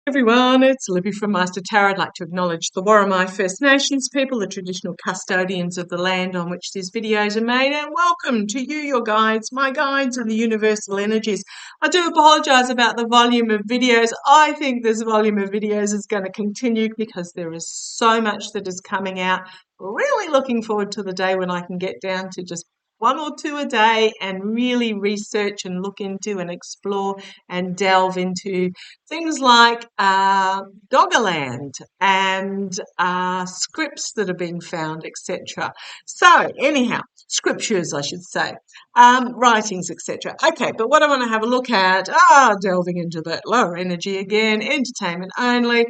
Everyone, it's Libby from Maighstir Tarot. I'd like to acknowledge the Worimi First Nations people, the traditional custodians of the land on which these videos are made, and welcome to you, your guides, my guides, and the universal energies. I do apologise about the volume of videos. I think this volume of videos is going to continue because there is so much that is coming out. Really looking forward to the day when I can get down to just one or two a day and really research and look into and explore and delve into things like Doggerland and scripts that are being found, etc. So anyhow, scriptures, I should say, writings, etc. Okay, but what I want to have a look at, delving into that lower energy again, entertainment only.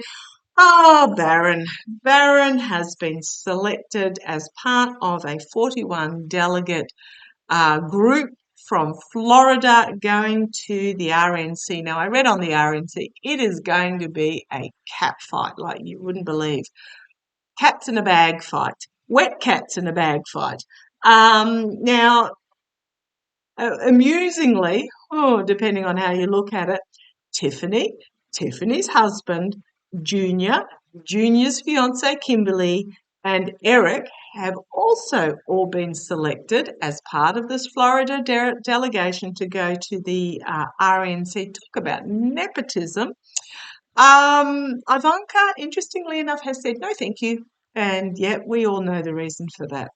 Barron. Barron has been selected as part of a 41 delegate group from Florida going to the RNC. Now, I read on the RNC, it is going to be a cat fight like you wouldn't believe. Cats in a bag fight. Wet cats in a bag fight. Now, amusingly, depending on how you look at it, Tiffany's husband, Junior's fiance, Kimberly, and Eric have also all been selected as part of this Florida delegation to go to the RNC. Talk about nepotism. Ivanka, interestingly enough, has said no thank you, and yet we all know the reason for that.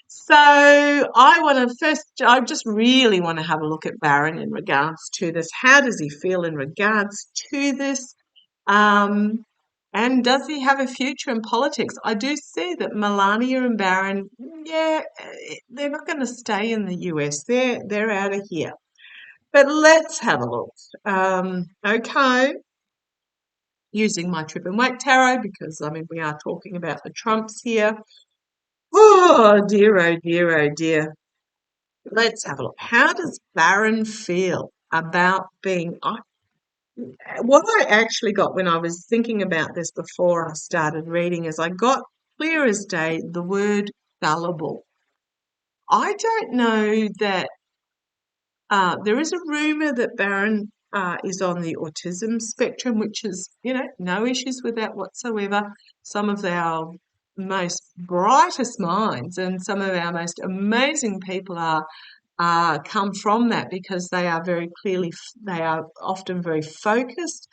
So I just really want to have a look at Barron in regards to this. How does he feel in regards to this? And does he have a future in politics? I do see that Melania and Barron, they're not going to stay in the US. They're out of here. But let's have a look. Okay. Using my Trip and Wait tarot because, we are talking about the Trumps here. Oh, dear, oh, dear, oh, dear. Let's have a look. How does Barron feel about being... What I actually got when I was thinking about this before I started reading is I got clear as day the word gullible. I don't know that there is a rumour that Barron is on the autism spectrum, which is, no issues with that whatsoever. Some of our most brightest minds and some of our most amazing people come from that because they are they are often very focused,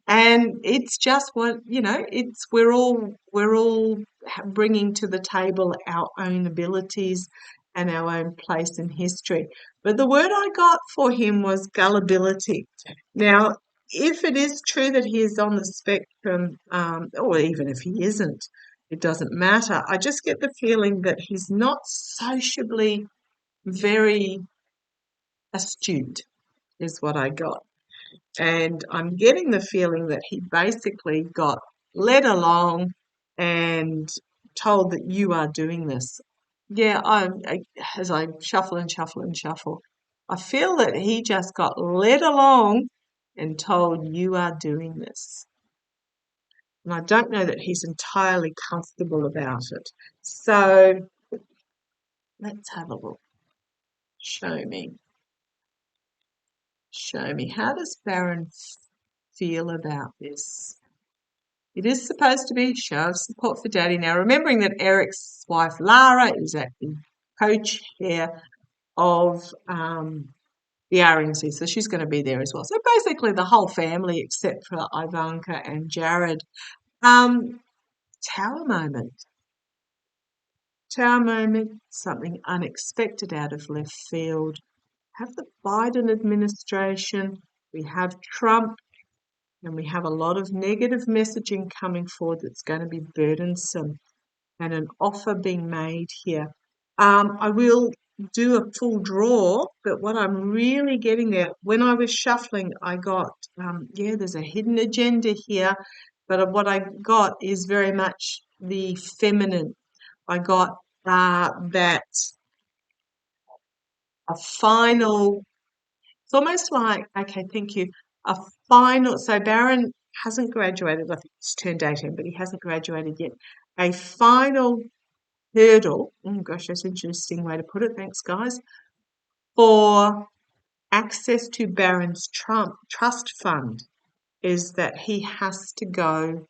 and it's just we're all bringing to the table our own abilities and our own place in history. But the word I got for him was gullibility. Now, if it is true that he is on the spectrum, or even if he isn't, it doesn't matter. I just get the feeling that he's not sociably very astute, is what I got. And I'm getting the feeling that he basically got led along and told that you are doing this. Yeah, as I shuffle and shuffle and shuffle, I feel that he just got led along and told you are doing this. And I don't know that he's entirely comfortable about it. So let's have a look. Show me. Show me. How does Barron feel about this? It is supposed to be a show of support for Daddy. Now, remembering that Eric's wife, Lara, is at the co-chair of the RNC, so she's going to be there as well. So basically the whole family except for Ivanka and Jared. Tower moment. Tower moment, something unexpected out of left field. Have the Biden administration, we have Trump, and we have a lot of negative messaging coming forward that's going to be burdensome, and an offer being made here. I will do a full draw, but what I'm really getting at, when I was shuffling, I got, there's a hidden agenda here, but what I got is very much the feminine. I got that a final, it's almost like, okay, thank you, a final, so Barron hasn't graduated, I think he's turned 18, but he hasn't graduated yet. A final hurdle, oh gosh, that's an interesting way to put it, thanks guys, for access to Barron's trust fund. is that he has to go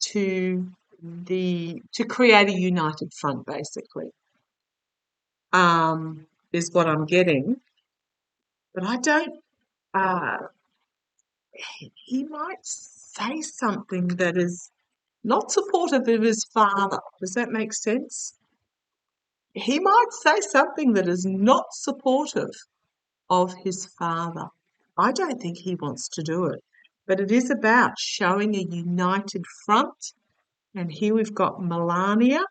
to create a united front, basically, is what I'm getting. But I don't, he might say something that is not supportive of his father. Does that make sense? He might say something that is not supportive of his father. I don't think he wants to do it. But it is about showing a united front. And here we've got Melania,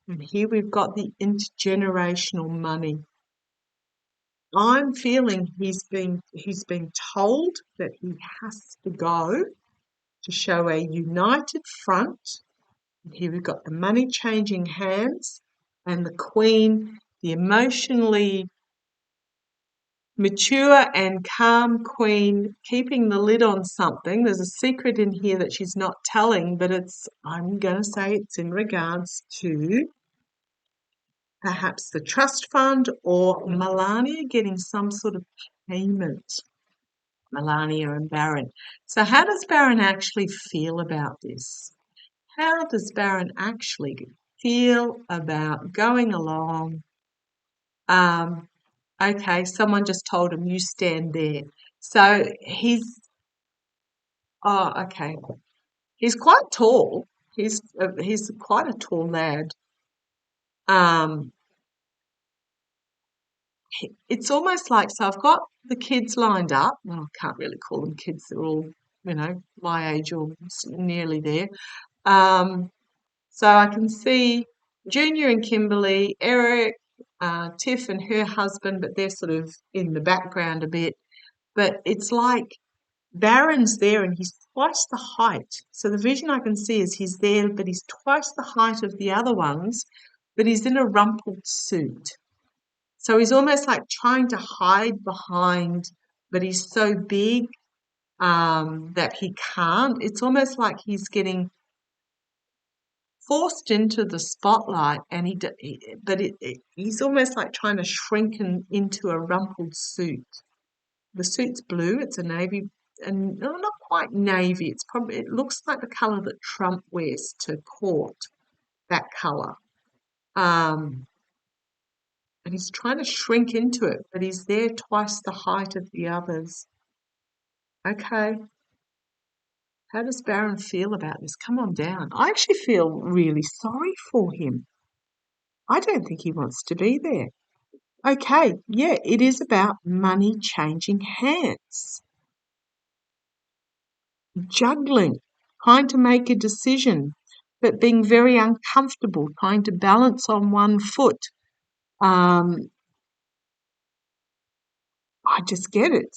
and here we've got the intergenerational money. I'm feeling he's been told that he has to go to show a united front. And here we've got the money changing hands and the Queen, the emotionally mature and calm Queen, keeping the lid on something. There's a secret in here that she's not telling, but I'm going to say it's in regards to perhaps the trust fund or Melania getting some sort of payment. Melania and Barron. So how does Barron actually feel about this? How does Barron actually feel about going along? Okay, someone just told him, you stand there. So okay. He's quite tall. He's quite a tall lad. It's almost like, so I've got the kids lined up. Well, I can't really call them kids. They're all, my age or nearly there. So I can see Junior and Kimberly, Eric, Tiff and her husband, but they're sort of in the background a bit. But it's like Barron's there and he's twice the height. So the vision I can see is he's there, but he's twice the height of the other ones, but he's in a rumpled suit. So he's almost like trying to hide behind, but he's so big that he can't. It's almost like he's getting forced into the spotlight, and he's almost like trying to shrink into a rumpled suit. The suit's blue. It's a navy, and no, not quite navy. It looks like the colour that Trump wears to court. That colour. And he's trying to shrink into it, but he's there twice the height of the others. Okay. How does Barron feel about this? Come on down. I actually feel really sorry for him. I don't think he wants to be there. Okay, yeah, it is about money changing hands. Juggling, trying to make a decision, but being very uncomfortable, trying to balance on one foot. I just get it.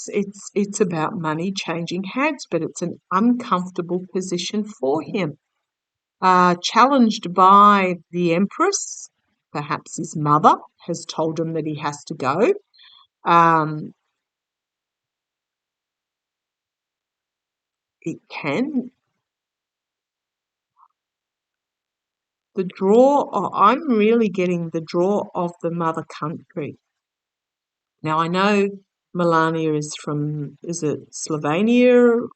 It's about money changing hands, but it's an uncomfortable position for him. Challenged by the Empress, perhaps his mother has told him that he has to go. It can. The draw, I'm really getting the draw of the mother country. Now, I know Melania is it Slovenia?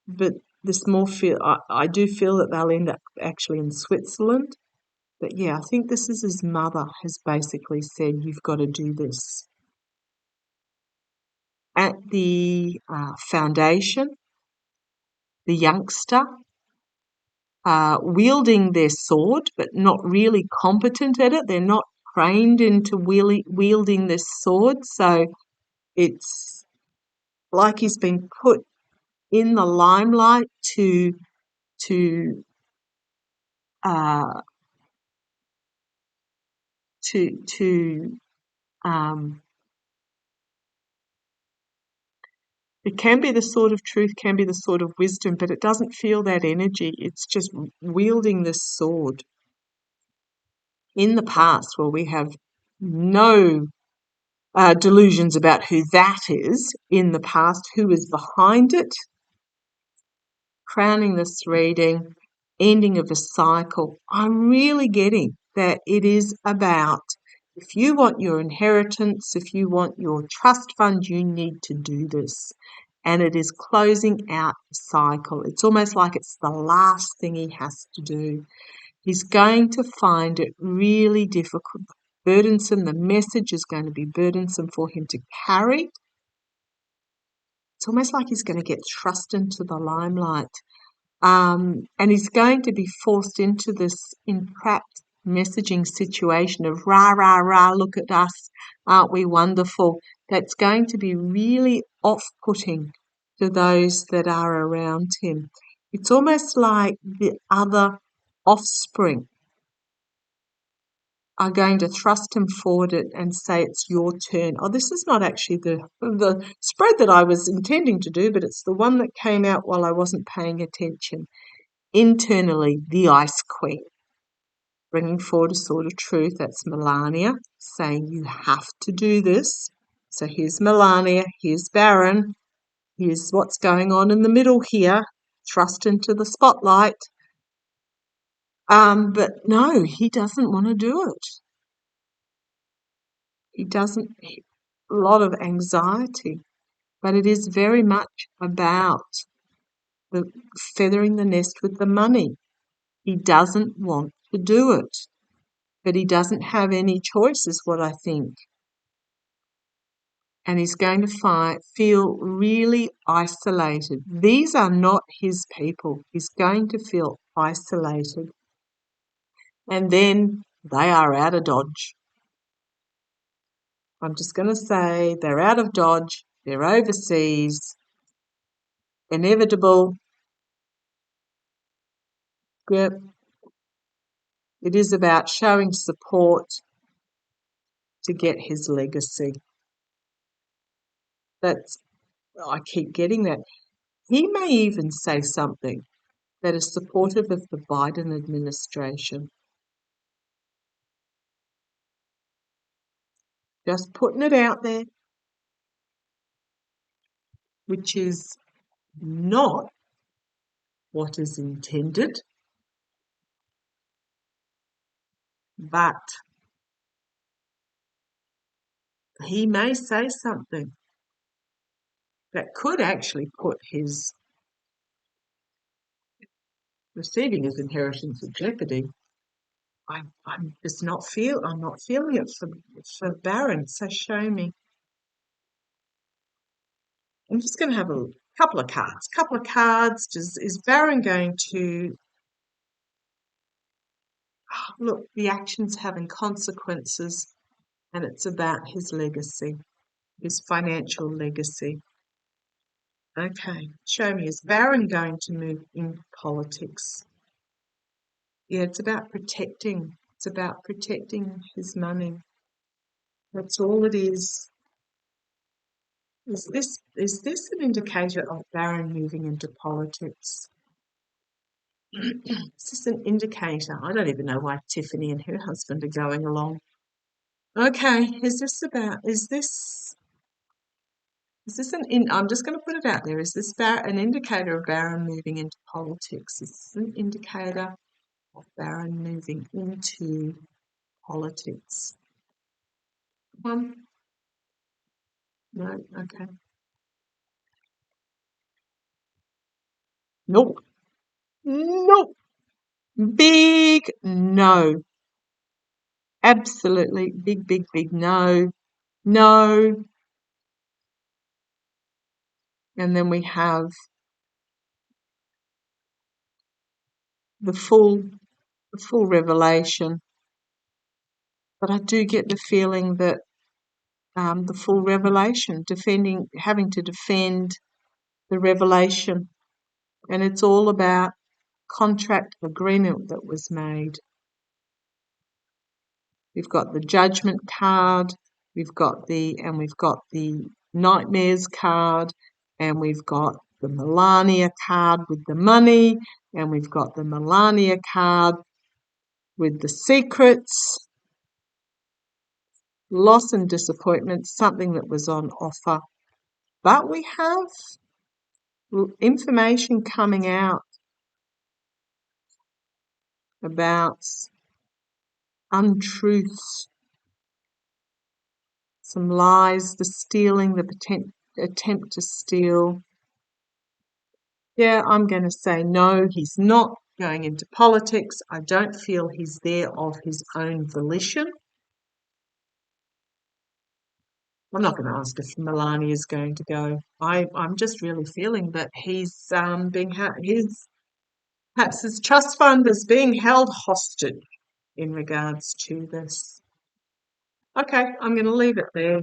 But this more I do feel that they'll end up actually in Switzerland. But yeah, I think this is his mother has basically said, you've got to do this. At the foundation, the youngster wielding their sword, but not really competent at it. They're not trained into wielding this sword. So it's like he's been put in the limelight to uh, it can be the sword of truth, can be the sword of wisdom, but it doesn't feel that energy. It's just wielding this sword. In the past, well, we have no delusions about who that is in the past, who is behind it. Crowning this reading, ending of a cycle. I'm really getting that it is about, if you want your inheritance, if you want your trust fund, you need to do this. and it is closing out the cycle. It's almost like it's the last thing he has to do. He's going to find it really difficult, burdensome. The message is going to be burdensome for him to carry. It's almost like he's going to get thrust into the limelight. And he's going to be forced into this entrapped messaging situation of rah, rah, rah, look at us, aren't we wonderful? That's going to be really off-putting to those that are around him. It's almost like the other offspring are going to thrust him forward and say, it's your turn. Oh, this is not actually the spread that I was intending to do, but it's the one that came out while I wasn't paying attention. Internally, the Ice Queen, bringing forward a sword of truth. That's Melania, saying you have to do this. So here's Melania, here's Barron, here's what's going on in the middle here, thrust into the spotlight. But no, he doesn't want to do it. He doesn't, a lot of anxiety, but it is very much about the feathering the nest with the money. He doesn't want to do it, but he doesn't have any choice, is what I think. And he's going to feel really isolated. These are not his people. He's going to feel isolated. And then they are out of Dodge. I'm just going to say they're out of Dodge. They're overseas. Inevitable. Yep. It is about showing support to get his legacy. I keep getting that. He may even say something that is supportive of the Biden administration. Just putting it out there, which is not what is intended, but he may say something that could actually put his receiving his inheritance at jeopardy. I'm not feeling it for Barron, so show me. I'm just going to have a couple of cards. Is Barron going to look? The action's having consequences, and it's about his legacy, his financial legacy. Okay, show me. Is Barron going to move in politics? Yeah, it's about protecting. It's about protecting his money. That's all it is. Is this an indicator of Barron moving into politics? Is this an indicator? I don't even know why Tiffany and her husband are going along. Okay, is this I'm just going to put it out there. Is this an indicator of Barron moving into politics? Is this an indicator of Barron moving into politics? No, okay. Nope. Nope. Big no. Absolutely big, big, big no. No. And then we have the full revelation. But I do get the feeling that the full revelation, having to defend the revelation. And it's all about contract agreement that was made. We've got the judgment card, we've got the nightmares card, and we've got the Melania card with the money, and we've got the Melania card with the secrets, loss and disappointment, something that was on offer. But we have information coming out about untruths, some lies, the stealing, the attempt to steal. Yeah, I'm going to say no, he's not going into politics. I don't feel he's there of his own volition. I'm not going to ask if Melania is going to go. I'm just really feeling that he's perhaps his trust fund is being held hostage in regards to this. Okay, I'm going to leave it there.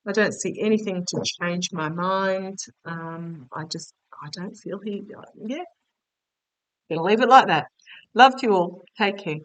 I don't see anything to change my mind. I don't feel yeah, going to leave it like that. Love to you all. Take care.